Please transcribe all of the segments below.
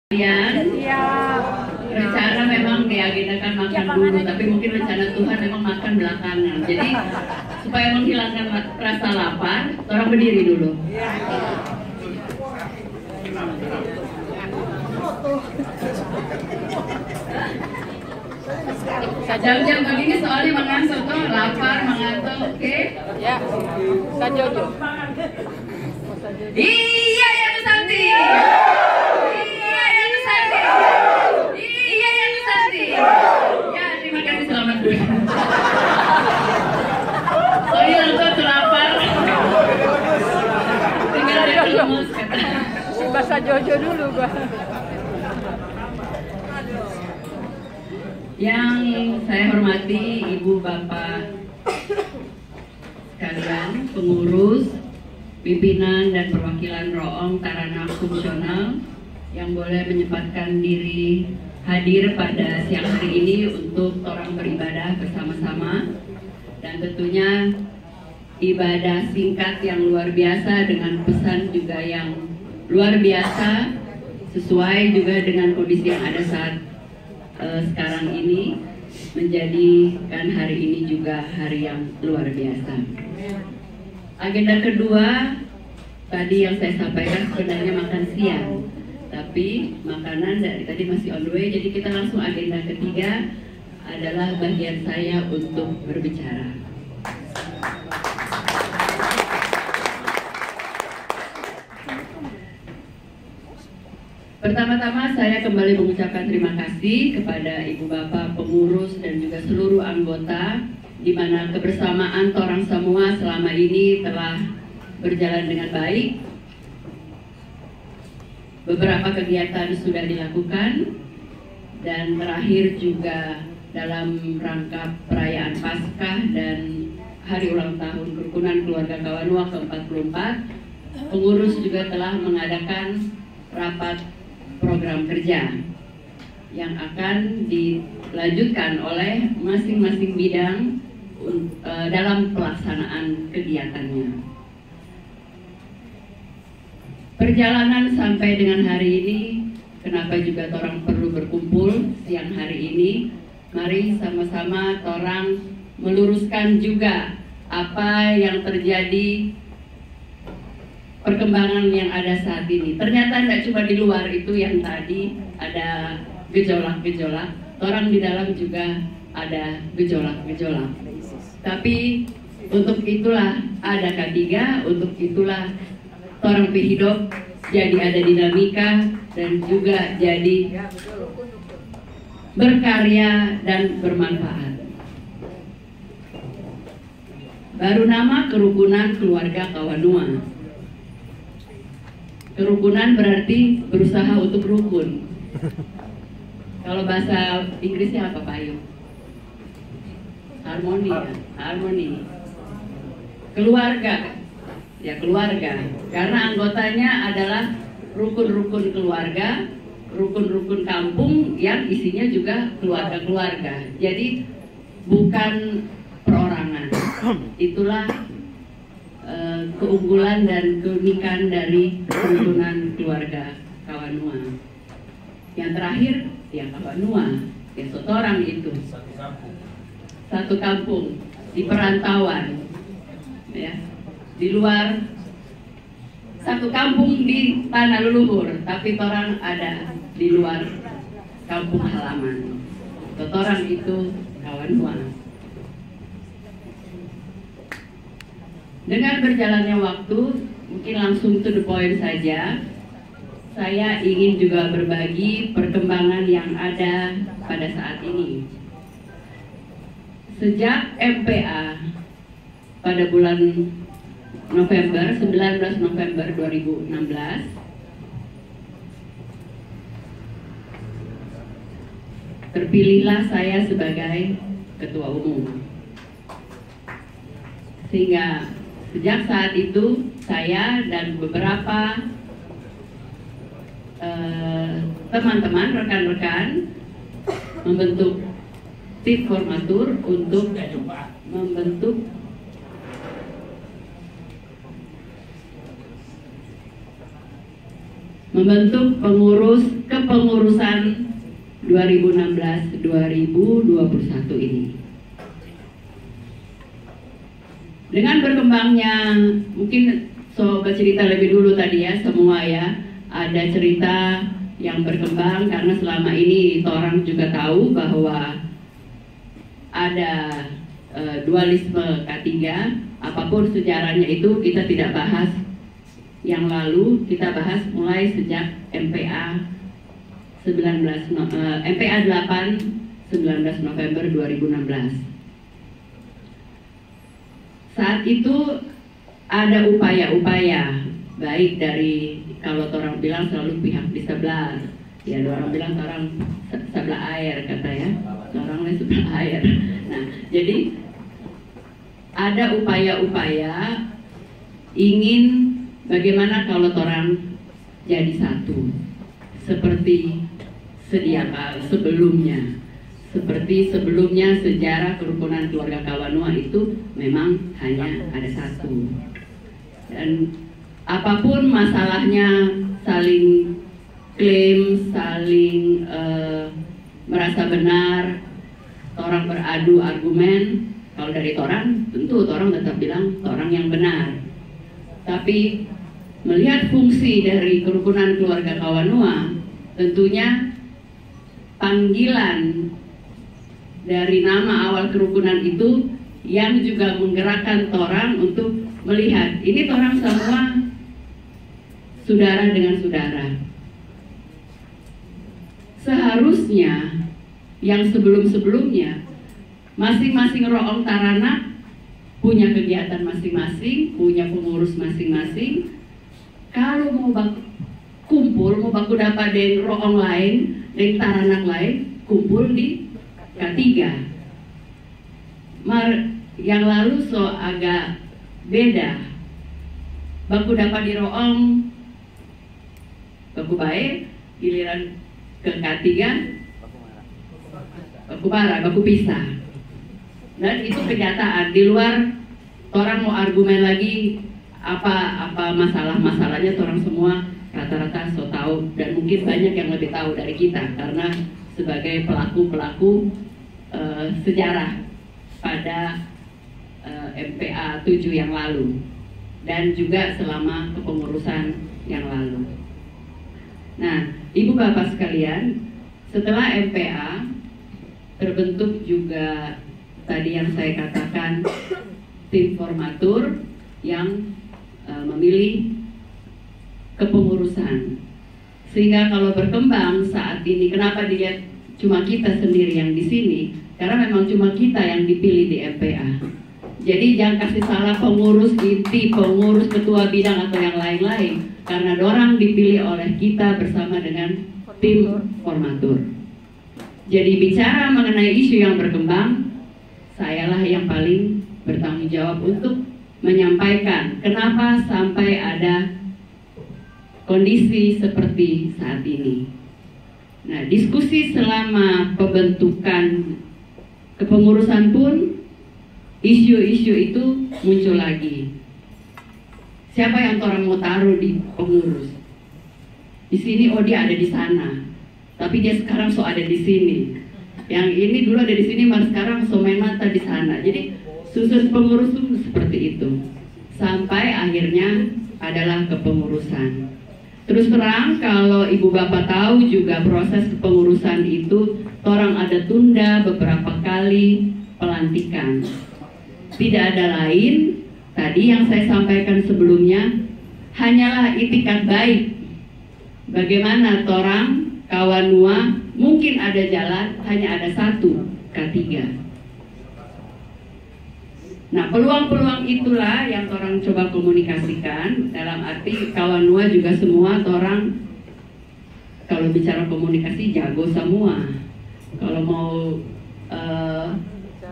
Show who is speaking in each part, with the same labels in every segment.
Speaker 1: Iya. Rencana memang diagendakan makan dulu, tapi mungkin rencana Tuhan memang makan belakangan. Jadi supaya menghilangkan rasa lapar, orang berdiri dulu. Jam-jam begini soalnya mengantuk tuh, lapar, mengantuk, oke?
Speaker 2: Ya, Kak Jojo.
Speaker 1: Iya ya Nusanti. Iya ya Nusanti. Iya ya Nusanti. Ya terima kasih, selamat dulu. Soalnya untuk lapar. Tinggal dilemus kata.
Speaker 2: Bahasa Jojo dulu gua.
Speaker 1: Yang saya hormati Ibu Bapak sekalian, pengurus, pimpinan dan perwakilan Roong Taranah Fungsional yang boleh menyempatkan diri hadir pada siang hari ini untuk orang beribadah bersama-sama, dan tentunya ibadah singkat yang luar biasa dengan pesan juga yang luar biasa sesuai juga dengan kondisi yang ada saat sekarang ini, menjadikan hari ini juga hari yang luar biasa. Agenda kedua tadi yang saya sampaikan sebenarnya makan siang, tapi makanan dari tadi masih on the way, jadi kita langsung agenda ketiga adalah bagian saya untuk berbicara. Pertama-tama saya kembali mengucapkan terima kasih kepada Ibu Bapak pengurus dan juga seluruh anggota, di mana kebersamaan orang semua selama ini telah berjalan dengan baik. Beberapa kegiatan sudah dilakukan, dan terakhir juga dalam rangka perayaan Paskah dan hari ulang tahun Kerukunan Keluarga Kawanua ke-44, pengurus juga telah mengadakan rapat program kerja yang akan dilanjutkan oleh masing-masing bidang dalam pelaksanaan kegiatannya. Perjalanan sampai dengan hari ini, kenapa juga orang perlu berkumpul siang hari ini? Mari sama-sama orang meluruskan juga apa yang terjadi, perkembangan yang ada saat ini. Ternyata tidak cuma di luar itu yang tadi ada gejolak-gejolak, orang di dalam juga ada gejolak-gejolak. Tapi untuk itulah ada K3, untuk itulah orang hidup jadi ada dinamika dan juga jadi berkarya dan bermanfaat. Baru nama Kerukunan Keluarga Kawanua. Kerukunan berarti berusaha untuk rukun. Kalau bahasa Inggrisnya apa, Pak Ayu? Harmoni ya? Harmoni. Keluarga. Ya, keluarga. Karena anggotanya adalah rukun-rukun keluarga, rukun-rukun kampung yang isinya juga keluarga-keluarga. Jadi bukan perorangan. Itulah keunggulan dan keunikan dari kerukunan keluarga Kawanua. Yang terakhir, ya Kawanua, ya seorang itu satu kampung di perantauan, ya, di luar satu kampung di tanah leluhur, tapi orang ada di luar kampung halaman. Orang itu Kawanua. Dengan berjalannya waktu, mungkin langsung to the point saja, saya ingin juga berbagi perkembangan yang ada pada saat ini. Sejak MPA pada bulan November, 19 November 2016, terpilihlah saya sebagai Ketua Umum. Sehingga sejak saat itu saya dan beberapa teman-teman, rekan-rekan membentuk tim formatur untuk membentuk membentuk pengurus kepengurusan 2016-2021 ini. Dengan berkembangnya, mungkin bercerita lebih dulu tadi ya, semua ya, ada cerita yang berkembang karena selama ini orang juga tahu bahwa ada dualisme K3, apapun sejarahnya itu kita tidak bahas yang lalu, kita bahas mulai sejak MPA 8 19 November 2016. Saat itu ada upaya-upaya baik dari, kalau orang bilang selalu pihak di sebelah, ya orang bilang orang sebelah air kata ya, orang lain sebelah air. Nah, jadi ada upaya-upaya ingin bagaimana kalau orang jadi satu seperti sedia kala sebelumnya. Seperti sebelumnya sejarah kerukunan keluarga Kawanua itu memang hanya ada satu. Dan apapun masalahnya saling klaim, saling merasa benar, orang beradu argumen. Kalau dari orang, tentu orang tetap bilang orang yang benar. Tapi melihat fungsi dari kerukunan keluarga Kawanua, tentunya panggilan dari nama awal kerukunan itu yang juga menggerakkan orang untuk melihat ini orang semua saudara dengan saudara. Seharusnya yang sebelum-sebelumnya masing-masing roong Taranak punya kegiatan masing-masing, punya pengurus masing-masing. Kalau mau kumpul, mau baku dapat dengan roong lain, dengan Taranak lain, kumpul di K3. Yang lalu so agak beda. Baku dapat di roong, baku baik, giliran ke K3, baku marah, baku pisah. Dan itu kenyataan. Di luar orang mau argumen lagi apa masalahnya, orang semua rata-rata so tahu, dan mungkin banyak yang lebih tahu dari kita karena sebagai pelaku sejarah pada MPA 7 yang lalu dan juga selama kepengurusan yang lalu. Nah, Ibu Bapak sekalian, setelah MPA terbentuk juga tadi yang saya katakan tim formatur yang memilih kepengurusan. Sehingga kalau berkembang saat ini, kenapa dilihat cuma kita sendiri yang di sini? Karena memang cuma kita yang dipilih di MPA. Jadi jangan kasih salah pengurus inti, pengurus ketua bidang atau yang lain-lain. Karena dorang dipilih oleh kita bersama dengan tim formatur. Jadi bicara mengenai isu yang berkembang, sayalah yang paling bertanggung jawab untuk menyampaikan kenapa sampai ada kondisi seperti saat ini. Nah, diskusi selama pembentukan kepengurusan pun isu-isu itu muncul lagi. Siapa yang orang mau taruh di pengurus? Di sini, oh dia ada di sana, tapi dia sekarang so ada di sini. Yang ini dulu ada di sini, malah sekarang so main mata di sana. Jadi susun pengurus itu seperti itu. Sampai akhirnya adalah kepengurusan. Terus terang kalau Ibu Bapak tahu juga proses kepengurusan itu orang ada tunda beberapa kali pelantikan. Tidak ada lain, tadi yang saya sampaikan sebelumnya, hanyalah itikat baik. Bagaimana orang Kawanua mungkin ada jalan, hanya ada satu, K3. Nah, peluang-peluang itulah yang orang coba komunikasikan, dalam arti Kawanua juga semua orang kalau bicara komunikasi jago semua. Kalau mau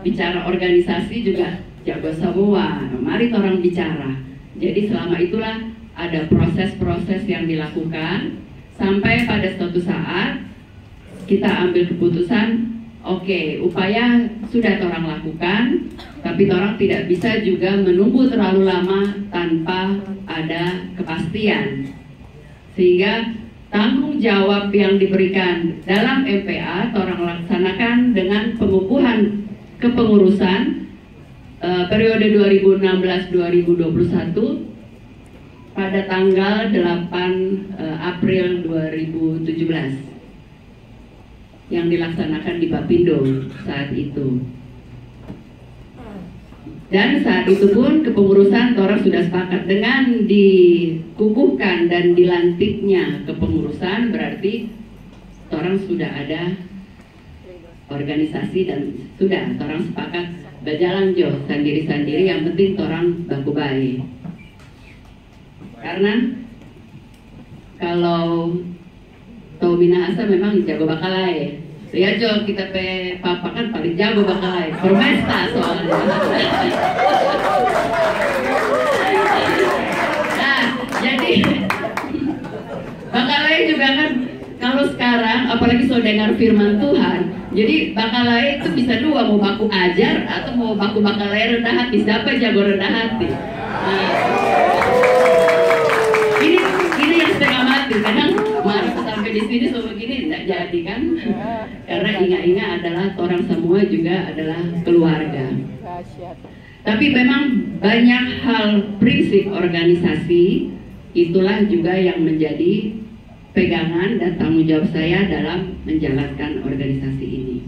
Speaker 1: bicara organisasi juga jago semua. Mari orang bicara. Jadi selama itulah ada proses-proses yang dilakukan sampai pada suatu saat kita ambil keputusan. Oke, upaya sudah orang lakukan, tapi orang tidak bisa juga menunggu terlalu lama tanpa ada kepastian. Sehingga tanggung jawab yang diberikan dalam MPA torang laksanakan dengan pengukuhan kepengurusan periode 2016-2021 pada tanggal 8 April 2017 yang dilaksanakan di Bapindo saat itu. Dan saat itu pun kepengurusan torang sudah sepakat dengan dikukuhkan dan dilantiknya kepengurusan, berarti torang sudah ada organisasi dan sudah torang sepakat berjalan jo sendiri-sendiri, yang penting torang baku baik. Karena kalau tau Minahasa memang jago bakalai. Ya Jo, kita pe papa kan paling jago bakalai, permesta soalnya. Nah, jadi bakalai juga kan kalau sekarang, apalagi so dengar firman Tuhan, jadi bakalai itu bisa dua, mau baku ajar atau mau baku bakalai rendah hati. Siapa jago rendah hati? Nah, ini yang setengah mati. Kadang marah sampai di sini so begini tidak jadi kan? Karena ingat-ingat adalah orang semua juga adalah keluarga. Tapi memang banyak hal prinsip organisasi itulah juga yang menjadi pegangan dan tanggung jawab saya dalam menjalankan organisasi ini.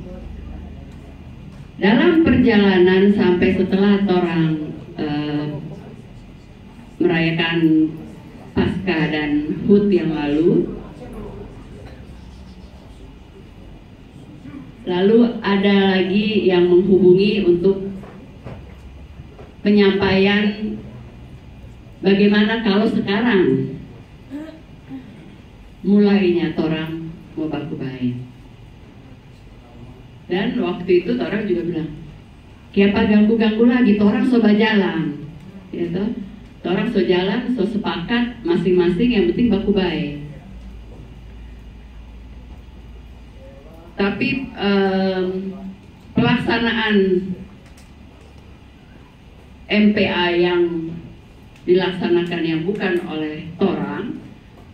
Speaker 1: Dalam perjalanan sampai setelah orang merayakan Paskah dan HUT yang lalu ada lagi yang menghubungi untuk penyampaian bagaimana kalau sekarang mulainya torang mau baku baik. Dan waktu itu torang juga bilang, kiapa ganggu-ganggu lagi, torang soba jalan, gitu. Torang so jalan, so sepakat masing-masing, yang penting baku baik. Tapi pelaksanaan MPA yang dilaksanakan yang bukan oleh torang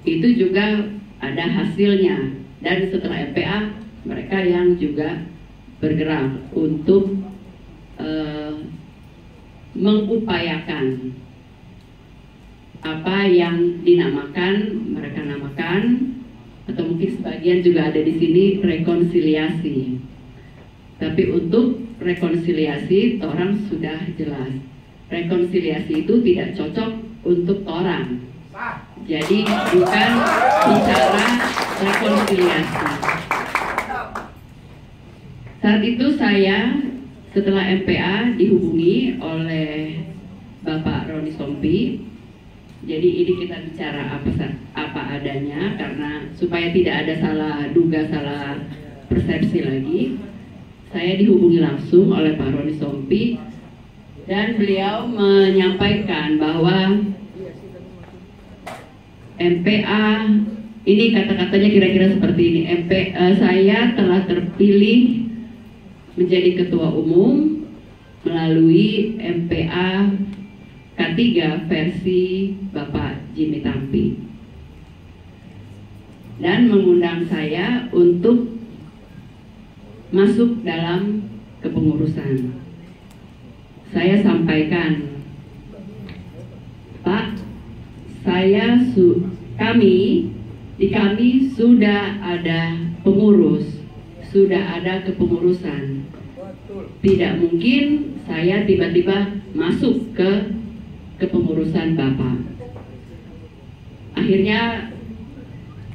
Speaker 1: itu juga ada hasilnya, dan setelah MPA mereka yang juga bergerak untuk mengupayakan apa yang mereka namakan atau mungkin sebagian juga ada di sini rekonsiliasi. Tapi untuk rekonsiliasi torang sudah jelas, rekonsiliasi itu tidak cocok untuk torang. Jadi bukan bicara rekonsiliasi. Saat itu saya setelah MPA dihubungi oleh Bapak Roni Sompi. Jadi ini kita bicara apa adanya, karena supaya tidak ada salah duga, salah persepsi lagi. Saya dihubungi langsung oleh Pak Roni Sompi dan beliau menyampaikan bahwa MPA ini kata-katanya kira-kira seperti ini. Saya telah terpilih menjadi ketua umum melalui MPA K3 versi Bapak Jimmy Tampi, dan mengundang saya untuk masuk dalam kepengurusan. Saya sampaikan, Pak, kami sudah ada pengurus, sudah ada kepengurusan. Tidak mungkin saya tiba-tiba masuk ke kepengurusan Bapak. Akhirnya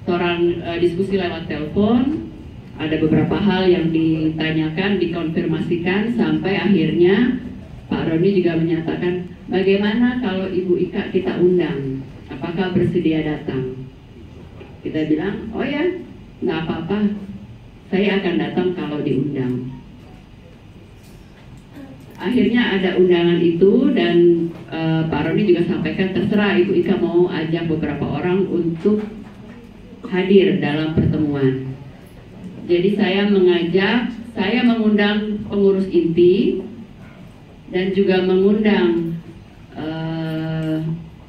Speaker 1: orang diskusi lewat telepon, ada beberapa hal yang ditanyakan, dikonfirmasikan, sampai akhirnya Pak Roni juga menyatakan, bagaimana kalau Ibu Ika kita undang, apakah bersedia datang? Kita bilang, oh ya, nggak apa-apa, saya akan datang kalau diundang. Akhirnya ada undangan itu, dan Pak Roni juga sampaikan terserah Ibu Ika mau ajak beberapa orang untuk hadir dalam pertemuan. Jadi saya mengundang pengurus inti dan juga mengundang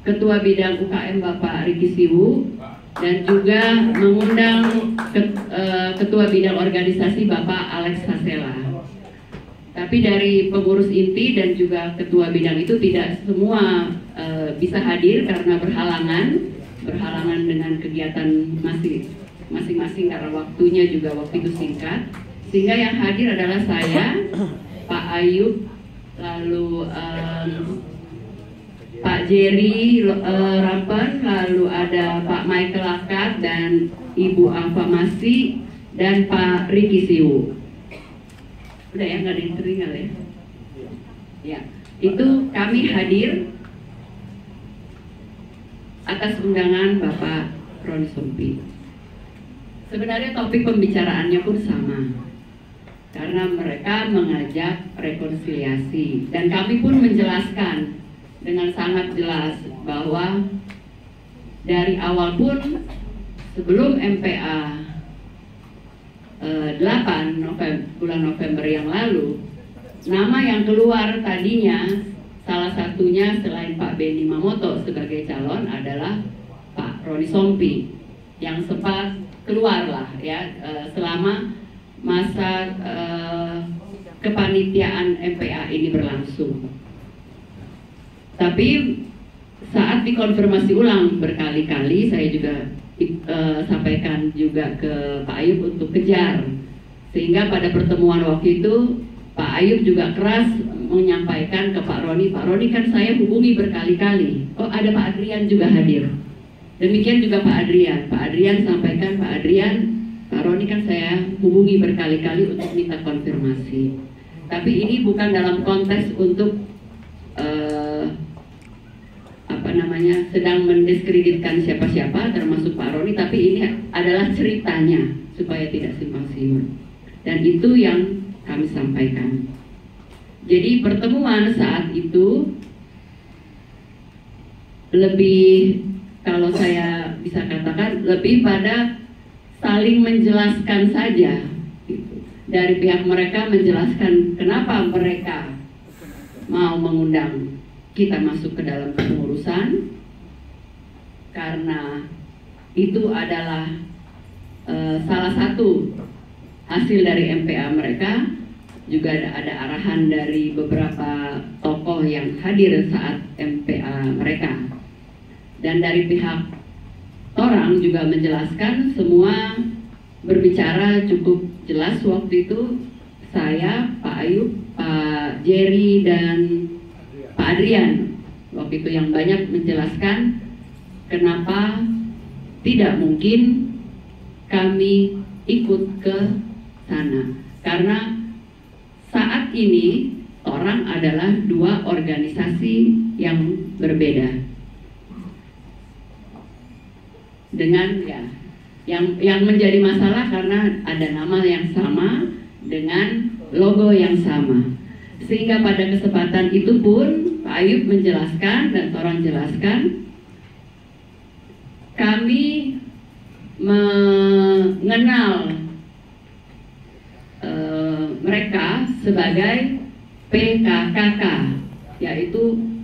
Speaker 1: Ketua Bidang UKM Bapak Riki Siwu dan juga mengundang Ketua Bidang Organisasi Bapak Alex Hasela. Tapi dari pengurus inti dan juga Ketua Bidang itu tidak semua bisa hadir karena berhalangan dengan kegiatan masing-masing karena waktunya juga waktu itu singkat. Sehingga yang hadir adalah saya, Pak Ayub, lalu Pak Jerry Rampen, lalu ada Pak Michael Lakat dan Ibu Alfa Masi dan Pak Riki Siwu. Udah ya, nggak ada yang teringat ya? Ya, itu kami hadir atas undangan Bapak Roni Sompi. Sebenarnya topik pembicaraannya pun sama, karena mereka mengajak rekonsiliasi dan kami pun menjelaskan dengan sangat jelas bahwa dari awal pun sebelum MPA 8 bulan November yang lalu, nama yang keluar tadinya salah satunya selain Pak Benny Mamoto sebagai calon adalah Pak Roni Sompi yang sempat keluar lah ya selama masa kepanitiaan MPA ini berlangsung. Tapi saat dikonfirmasi ulang berkali-kali, saya juga sampaikan juga ke Pak Ayub untuk kejar, sehingga pada pertemuan waktu itu Pak Ayub juga keras menyampaikan ke Pak Roni kan saya hubungi berkali-kali. Oh, ada Pak Adrian juga hadir. Demikian juga Pak Adrian sampaikan, Pak Roni kan saya hubungi berkali-kali untuk minta konfirmasi. Tapi ini bukan dalam konteks untuk sedang mendiskreditkan siapa-siapa termasuk Pak Roni, tapi ini adalah ceritanya supaya tidak simpang siur, dan itu yang kami sampaikan. Jadi pertemuan saat itu lebih, kalau saya bisa katakan, lebih pada saling menjelaskan saja gitu. Dari pihak mereka menjelaskan kenapa mereka mau mengundang kita masuk ke dalam kepengurusan, karena itu adalah salah satu hasil dari MPA mereka. Juga ada arahan dari beberapa tokoh yang hadir saat MPA mereka, dan dari pihak orang juga menjelaskan, semua berbicara cukup jelas waktu itu. Saya, Pak Ayub, Pak Jerry, dan Pak Adrian waktu itu yang banyak menjelaskan kenapa tidak mungkin kami ikut ke sana, karena saat ini orang adalah dua organisasi yang berbeda dengan yang menjadi masalah karena ada nama yang sama dengan logo yang sama, sehingga pada kesempatan itu pun Pak Ayub menjelaskan dan orang jelaskan, kami mengenal mereka sebagai PKKK, yaitu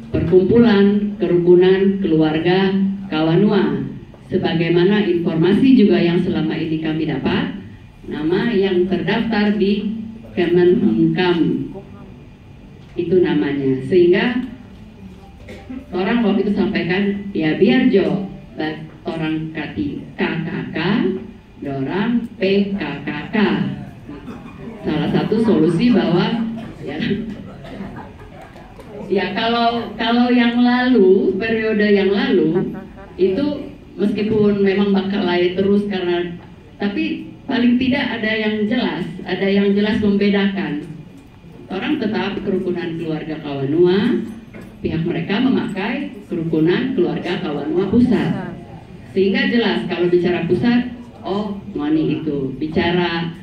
Speaker 1: Perkumpulan Kerukunan Keluarga Kawanua. Sebagaimana informasi juga yang selama ini kami dapat, nama yang terdaftar di Kemenkumham itu namanya. Sehingga orang waktu itu sampaikan, ya biar Jo, orang kati KKK, dorang PKKK. Salah satu solusi bahwa ya kalau yang lalu, periode yang lalu itu meskipun memang bakal lari terus karena, tapi paling tidak ada yang jelas membedakan. Orang tetap Kerukunan Keluarga Kawanua, pihak mereka memakai Kerukunan Keluarga Kawanua Pusat, sehingga jelas kalau bicara pusat, oh Ngoni itu, bicara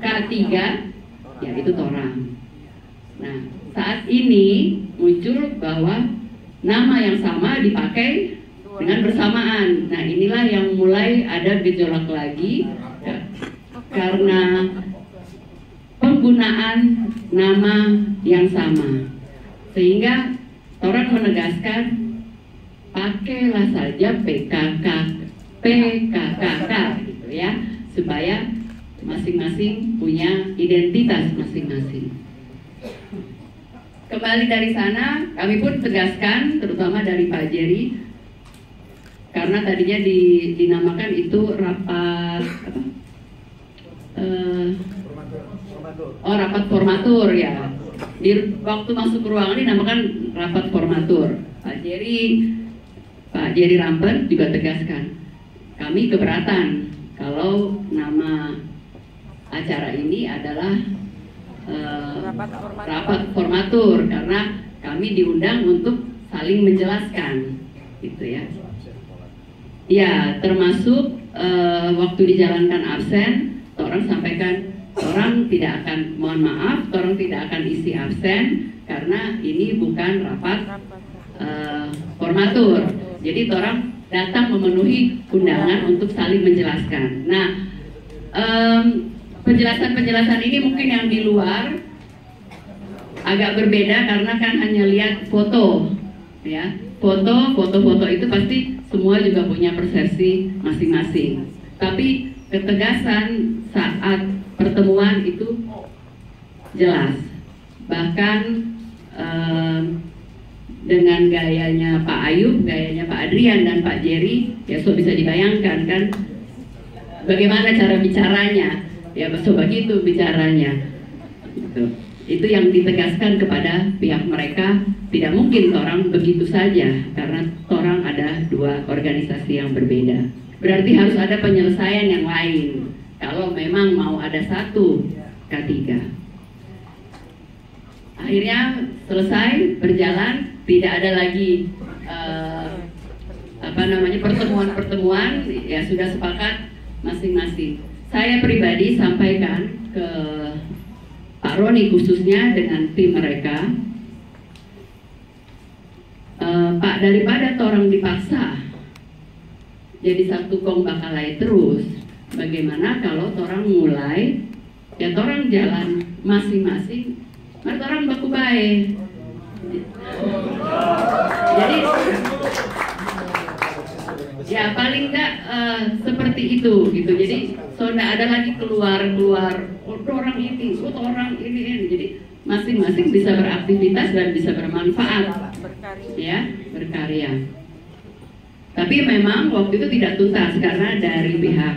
Speaker 1: K3 ya itu Torang. Nah, saat ini muncul bahwa nama yang sama dipakai dengan bersamaan. Nah, inilah yang mulai ada gejolak lagi karena penggunaan nama yang sama, sehingga orang menegaskan pakailah saja PKKK gitu ya, supaya masing-masing punya identitas masing-masing. Kembali dari sana, kami pun tegaskan, terutama dari Pak Jerry, karena tadinya dinamakan itu rapat apa? Rapat formatur ya. Di waktu masuk ruangan dinamakan rapat formatur. Pak Jerry Rampen juga tegaskan, kami keberatan kalau nama acara ini adalah rapat formatur, karena kami diundang untuk saling menjelaskan, gitu ya. Ya, termasuk waktu dijalankan absen, orang sampaikan, orang tidak akan, mohon maaf, orang tidak akan isi absen karena ini bukan rapat formatur. Jadi orang datang memenuhi undangan untuk saling menjelaskan. Nah, penjelasan-penjelasan ini mungkin yang di luar agak berbeda karena kan hanya lihat foto, ya. Foto-foto itu pasti semua juga punya persepsi masing-masing. Tapi ketegasan saat pertemuan itu jelas. Bahkan dengan gayanya Pak Ayub, gayanya Pak Adrian dan Pak Jerry, ya so bisa dibayangkan kan bagaimana cara bicaranya. Ya coba gitu bicaranya. Itu yang ditegaskan kepada pihak mereka, tidak mungkin orang begitu saja karena orang ada dua organisasi yang berbeda. Berarti harus ada penyelesaian yang lain kalau memang mau ada satu K3. Akhirnya selesai berjalan, tidak ada lagi pertemuan-pertemuan, ya sudah sepakat masing-masing. Saya pribadi sampaikan ke Pak Roni khususnya dengan tim mereka, Pak, daripada orang dipaksa jadi satu kong bakalai terus, bagaimana kalau orang mulai, ya orang jalan masing-masing, mari orang baku baik. Jadi ya paling enggak seperti itu gitu. Jadi so enggak ada lagi keluar orang ini. Jadi masing-masing bisa beraktivitas dan bisa bermanfaat, ya, berkarya. Tapi memang waktu itu tidak tuntas karena dari pihak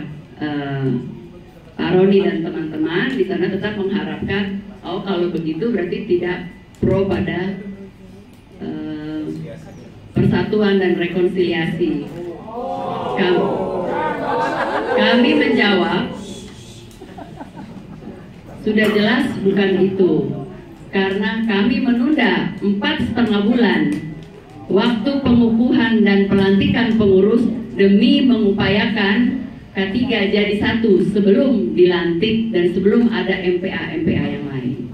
Speaker 1: Pak Roni dan teman-teman di sana tetap mengharapkan, oh kalau begitu berarti tidak pro pada persatuan dan rekonsiliasi. Kami menjawab, sudah jelas bukan itu, karena kami menunda 4,5 bulan waktu pengukuhan dan pelantikan pengurus demi mengupayakan K3 jadi satu sebelum dilantik dan sebelum ada MPA yang lain.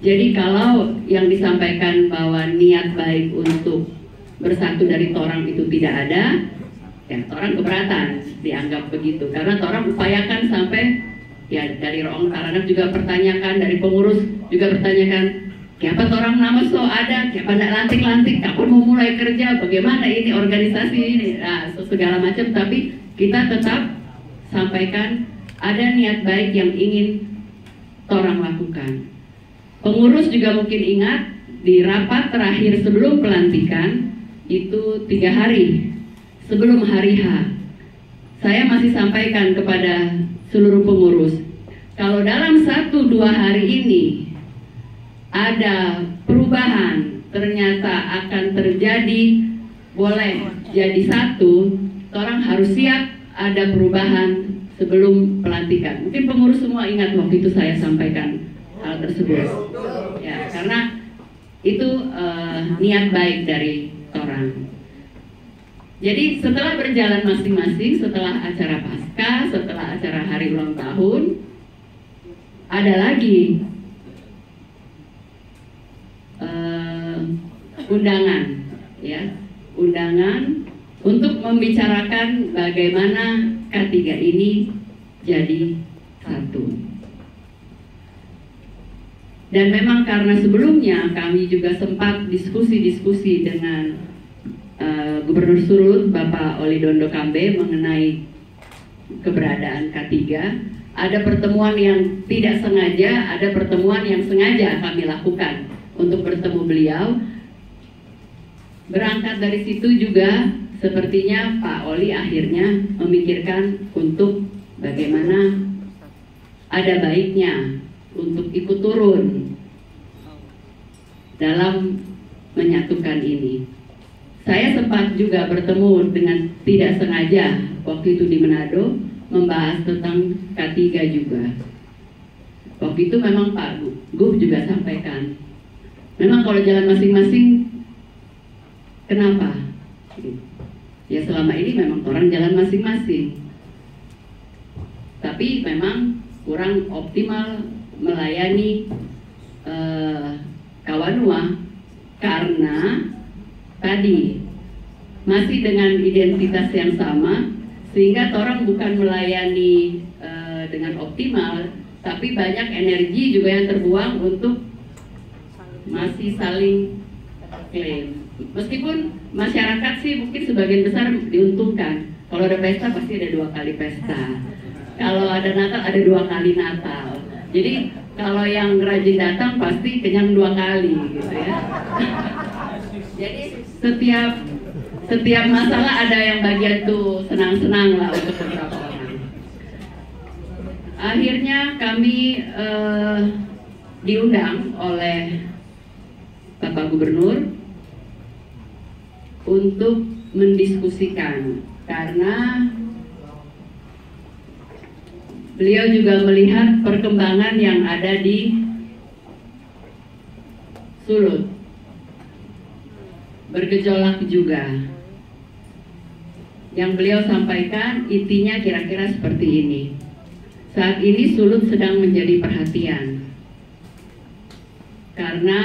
Speaker 1: Jadi kalau yang disampaikan bahwa niat baik untuk bersatu dari torang itu tidak ada, ya torang keberatan dianggap begitu, karena torang upayakan sampai, ya dari Roong Taranak juga pertanyakan, dari pengurus juga pertanyakan, siapa torang nama so ada, siapa tidak lantik-lantik, kapan mau mulai kerja, bagaimana ini organisasi ini, nah segala macam. Tapi kita tetap sampaikan ada niat baik yang ingin torang lakukan. Pengurus juga mungkin ingat di rapat terakhir sebelum pelantikan itu 3 hari sebelum hari H, saya masih sampaikan kepada seluruh pengurus, kalau dalam 1-2 hari ini ada perubahan, ternyata akan terjadi, boleh jadi satu, orang harus siap ada perubahan sebelum pelantikan. Mungkin pengurus semua ingat waktu itu saya sampaikan hal tersebut, ya, karena itu niat baik dari orang. Jadi setelah berjalan masing-masing, setelah acara pasca, setelah acara hari ulang tahun, ada lagi undangan, ya, undangan untuk membicarakan bagaimana K3 ini jadi satu. Dan memang karena sebelumnya kami juga sempat diskusi-diskusi dengan Gubernur Sulut Bapak Oli Dondo Kambe mengenai keberadaan K3. Ada pertemuan yang tidak sengaja, ada pertemuan yang sengaja kami lakukan untuk bertemu beliau. Berangkat dari situ juga sepertinya Pak Oli akhirnya memikirkan untuk bagaimana ada baiknya untuk ikut turun dalam menyatukan ini. Saya sempat juga bertemu dengan tidak sengaja waktu itu di Manado, membahas tentang K3 juga. Waktu itu memang Pak Gub juga sampaikan, memang kalau jalan masing-masing, kenapa? Ya selama ini memang orang jalan masing-masing, tapi memang kurang optimal melayani Kawanua karena tadi masih dengan identitas yang sama, sehingga orang bukan melayani dengan optimal, tapi banyak energi juga yang terbuang untuk masih saling klaim. Meskipun masyarakat sih mungkin sebagian besar diuntungkan. Kalau ada pesta pasti ada 2 kali pesta. Kalau ada Natal ada 2 kali Natal. Jadi kalau yang rajin datang pasti kenyang 2 kali gitu ya. Jadi setiap masalah ada yang bagian tuh senang-senang lah untuk beberapa orang. Akhirnya kami diundang oleh Bapak Gubernur untuk mendiskusikan, karena beliau juga melihat perkembangan yang ada di Sulut, bergejolak juga. Yang beliau sampaikan intinya kira-kira seperti ini. Saat ini Sulut sedang menjadi perhatian karena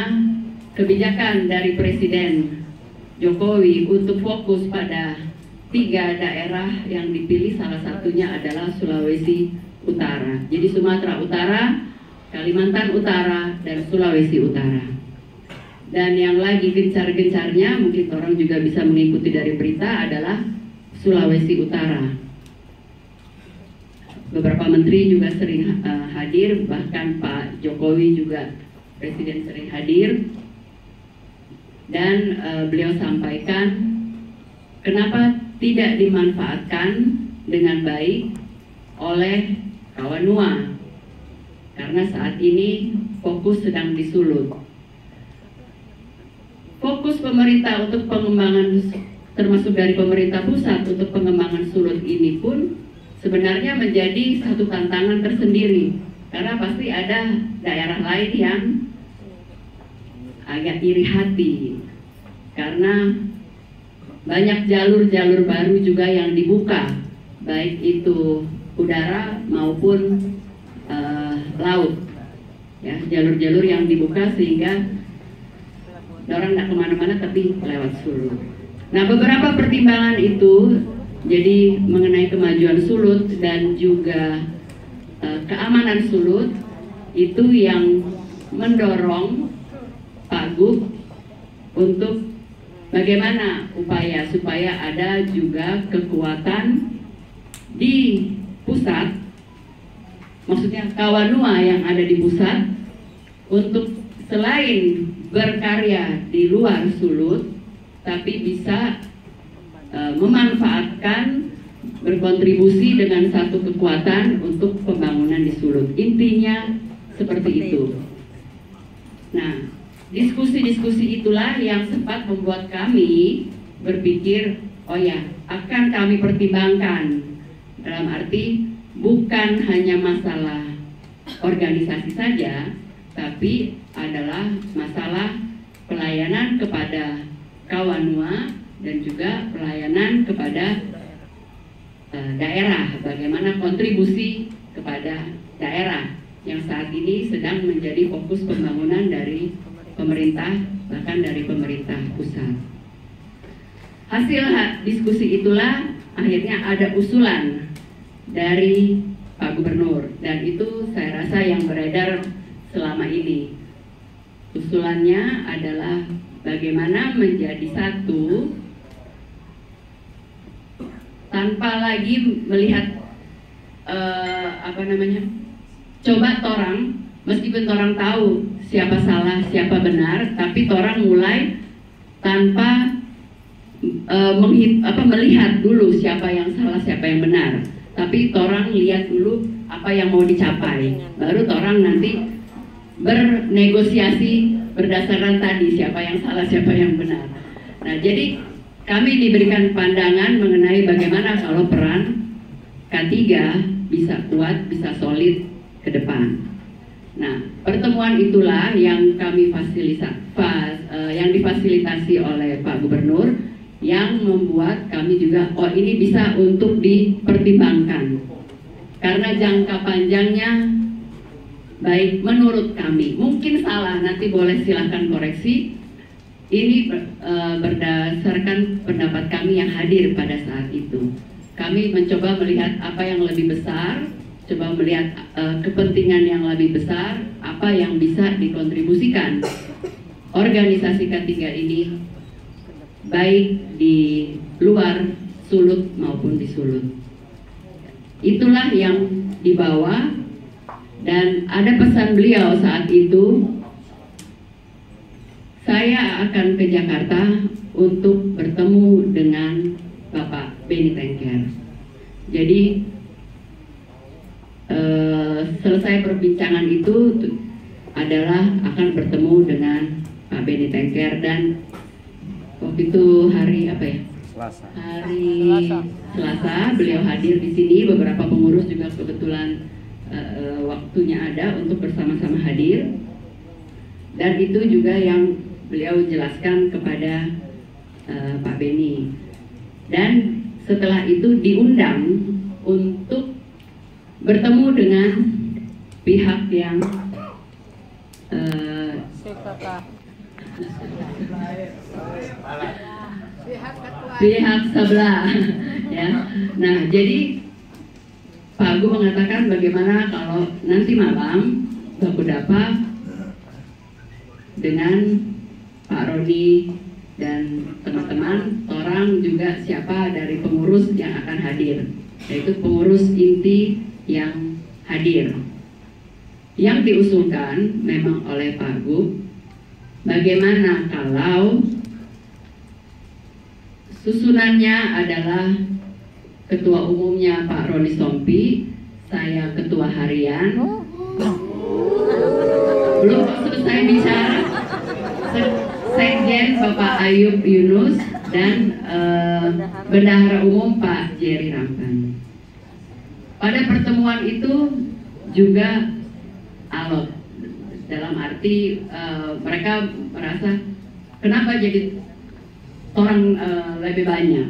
Speaker 1: kebijakan dari Presiden Jokowi untuk fokus pada 3 daerah yang dipilih, salah satunya adalah Sulawesi Utara. Jadi Sumatera Utara, Kalimantan Utara, dan Sulawesi Utara. Dan yang lagi gencar-gencarnya, mungkin orang juga bisa mengikuti dari berita, adalah Sulawesi Utara. Beberapa menteri juga sering hadir, bahkan Pak Jokowi juga Presiden sering hadir. Dan beliau sampaikan kenapa tidak dimanfaatkan dengan baik oleh Kawanua, karena saat ini fokus sedang di Sulut. Fokus pemerintah untuk pengembangan, termasuk dari pemerintah pusat untuk pengembangan Sulut ini pun sebenarnya menjadi satu tantangan tersendiri, karena pasti ada daerah lain yang agak iri hati karena banyak jalur-jalur baru juga yang dibuka, baik itu udara maupun laut, ya, jalur-jalur yang dibuka sehingga orang tidak kemana-mana tapi lewat Sulut. Nah, beberapa pertimbangan itu jadi mengenai kemajuan Sulut dan juga keamanan Sulut itu yang mendorong Pak Gub untuk bagaimana upaya supaya ada juga kekuatan di pusat, maksudnya Kawanua yang ada di pusat, untuk selain berkarya di luar Sulut, tapi bisa memanfaatkan, berkontribusi dengan satu kekuatan untuk pembangunan di Sulut. Intinya seperti itu. Nah, diskusi-diskusi itulah yang sempat membuat kami berpikir, oh ya, akan kami pertimbangkan, dalam arti bukan hanya masalah organisasi saja, tapi adalah masalah pelayanan kepada Kawanua dan juga pelayanan kepada daerah, bagaimana kontribusi kepada daerah yang saat ini sedang menjadi fokus pembangunan dari pemerintah, bahkan dari pemerintah pusat. Hasil diskusi itulah akhirnya ada usulan dari Pak Gubernur, dan itu saya rasa yang beredar selama ini. Usulannya adalah bagaimana menjadi satu tanpa lagi melihat coba torang, meskipun torang tahu siapa salah siapa benar, tapi torang mulai tanpa melihat dulu siapa yang salah siapa yang benar, tapi torang lihat dulu apa yang mau dicapai, baru torang nanti bernegosiasi berdasarkan tadi siapa yang salah siapa yang benar. Nah, jadi kami diberikan pandangan mengenai bagaimana kalau peran K3 bisa kuat, bisa solid ke depan. Nah, pertemuan itulah yang kami yang difasilitasi oleh Pak Gubernur, yang membuat kami juga, oh ini bisa untuk dipertimbangkan. Karena jangka panjangnya baik menurut kami, mungkin salah, nanti boleh silahkan koreksi. Ini berdasarkan pendapat kami yang hadir pada saat itu. Kami mencoba melihat apa yang lebih besar, coba melihat kepentingan yang lebih besar, apa yang bisa dikontribusikan organisasi K3 ini, baik di luar Sulut maupun di Sulut. Itulah yang dibawa, dan ada pesan beliau saat itu, saya akan ke Jakarta untuk bertemu dengan Bapak Benny Tengker. Jadi selesai perbincangan itu adalah akan bertemu dengan Pak Benny Tengker, dan waktu itu hari apa ya?
Speaker 3: Selasa.
Speaker 1: Hari Selasa beliau hadir di sini, beberapa pengurus juga kebetulan waktunya ada untuk bersama-sama hadir, dan itu juga yang beliau jelaskan kepada Pak Benny. Dan setelah itu diundang untuk bertemu dengan pihak yang pihak sebelah ya. Nah, jadi Pak Agu mengatakan bagaimana kalau nanti malam baku dapat dengan Pak Roni dan teman-teman, orang juga siapa dari pengurus yang akan hadir, yaitu pengurus inti yang hadir. Yang diusulkan memang oleh Pak Agu, bagaimana kalau susunannya adalah ketua umumnya Pak Roni Sompi, saya ketua harian. Belum selesai bicara, Sekjen Bapak Ayub Yunus dan Bendahara Umum Pak Jerry Rampan. Pada pertemuan itu juga alot, dalam arti mereka merasa kenapa jadi orang lebih banyak.